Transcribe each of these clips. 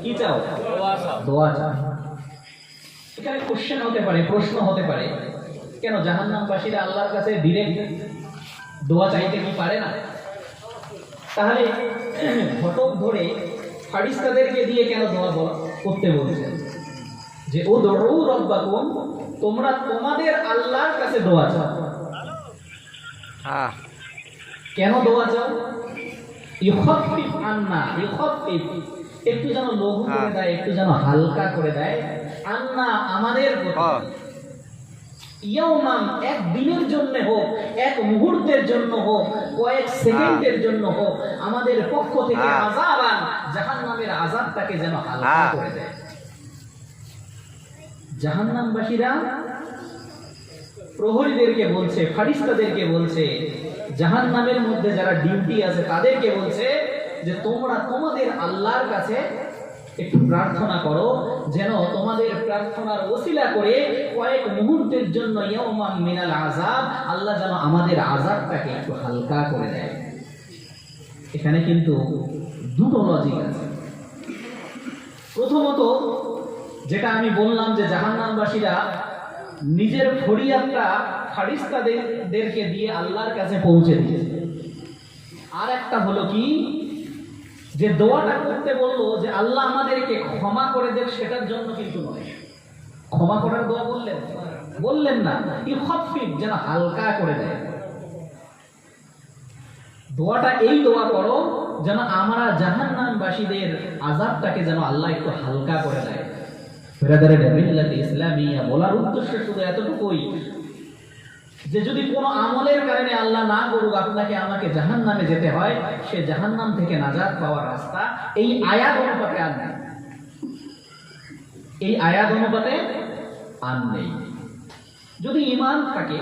কি চাও? দোয়া চাও। এখানে কোশ্চেন হতে পারে, প্রশ্ন হতে পারে, কেন জাহান্নামবাসীরা আল্লাহর কাছে ডিরেক্ট দোয়া চাইতে কি পারে না? তাহলে ঘটক ধরে ফারিস্তাদেরকে দিয়ে কেন দোয়া করতে বলছেন? যে ও দরু রব্বাকুম, তোমরা তোমাদের আল্লাহর কাছে দোয়া চাও। কেন দোয়া চাও? ইউখাফিফ আন্না, ইউখাফিফ একটু যেন লঘু করে দেয়, একটু যেন হালকা করে দেয়, আন্না আমাদের প্রতি, ইয়াউমান এক দিনের জন্য হোক, এক মুহূর্তের জন্য হোক, কয়েক সেকেন্ডের জন্য হোক, আমাদের পক্ষ থেকে আযাবান, জাহান্নামের আযাবটাকে যেন হালকা করে দেয়। জাহান্নামবাসীরা প্রহরীদেরকে বলছে, ফারিস্তাদেরকে বলছে, জাহান্নামের মধ্যে যারা ডিউটি আছে তাদেরকে বলছে যে তোমরা তোমাদের আল্লাহর কাছে একটু প্রার্থনা করো, যেন তোমাদের প্রার্থনার ওসিলা করে কয়েক মুহূর্তের জন্য ইয়াউমান মিনাল আযাব, আল্লাহ যেন আমাদের আযাবটাকে একটু হালকা করে দেয়। এখানে কিন্তু দুটো লজিক আছে। প্রথমত যেটা আমি বললাম যে জাহান্নামবাসীরা নিজের ফরিয়াদটা ফারিস্তাদেরকে দিয়ে আল্লাহর কাছে পৌঁছে দিয়েছে। আর একটা হলো কি, যে দোয়াটা করতে বললো যে আল্লাহ আমাদেরকে ক্ষমা করে দেন, সেটার জন্য কিন্তু নয়। ক্ষমা করার দোয়া বললেন না, ইউখাফিফ যেন হালকা করে দেয়। দোয়াটা এই দোয়া করো যেন আমরা জাহান্নামবাসীদের আযাবটাকে যেন আল্লাহ একটু হালকা করে দেয়। বিরাদারে মিল্লাতে ইসলামিয়া বলার উদ্দেশ্য শুধু এতটুকুই যে যদি কোনো আমলের কারণে আল্লাহ না করুক আপনাকে আমাকে জাহান্নামে যেতে হয়, সে জাহান্নাম থেকে নাজাত পাওয়ার রাস্তা এই আয়াত অনুপাতে আর নেই। এই আয়াত অনুপাতে আর নেই। যদি ঈমান থাকে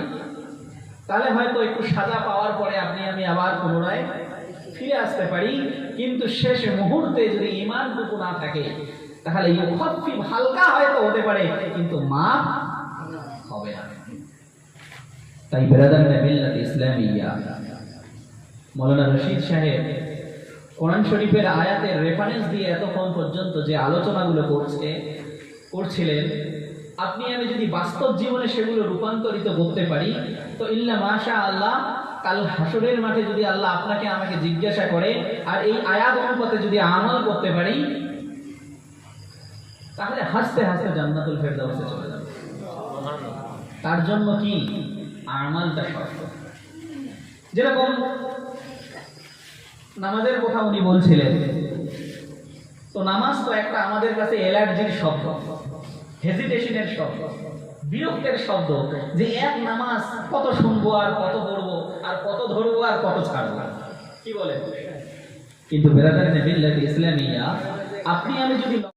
তাহলে হয়তো একটু সাজা পাওয়ার পরে আপনি আমি আবার পুনরায় ফিরে আসতে পারি, কিন্তু শেষ মুহূর্তে যদি ঈমানটুকু না থাকে তাহলে ইউখাফিফ হালকা হয়তো হতে পারে, কিন্তু মাফ হবে না। তাই বিরাদারে মিল্লাত ইসলামিয়া মাওলানা রশিদ সাহেব কোরআন শরীফের আয়াতের রেফারেন্স দিয়ে এতক্ষণ পর্যন্ত যে আলোচনাগুলো করছিলেন, আপনি আমি যদি বাস্তব জীবনে সেগুলো রূপান্তরিত করতে পারি তো ইল্লা মাশা আল্লাহ, কাল হাসরের মাঠে যদি আল্লাহ আপনাকে আমাকে জিজ্ঞাসা করে আর এই আয়াত অনুপাতে যদি আমল করতে পারি, তাহলে হাসতে হাসতে জান্নাতুল ফেরদাউসে চলে যাবে। তার জন্য কি আমালটা শর্ত। যেরকম নামাজের কথা উনি বলছিলেন, তো নামাজ তো একটা আমাদের কাছে অ্যালার্জির শব্দ, হেজিটেশনের শব্দ, বিরক্তের শব্দ, যে এক নামাজ কত শুনবো আর কত পড়বো আর কত ধরবো আর কত ছাড়বো, কি বলেন? কিন্তু বিরাদারে মিল্লাত ইসলামিয়া আপনি আমি যদি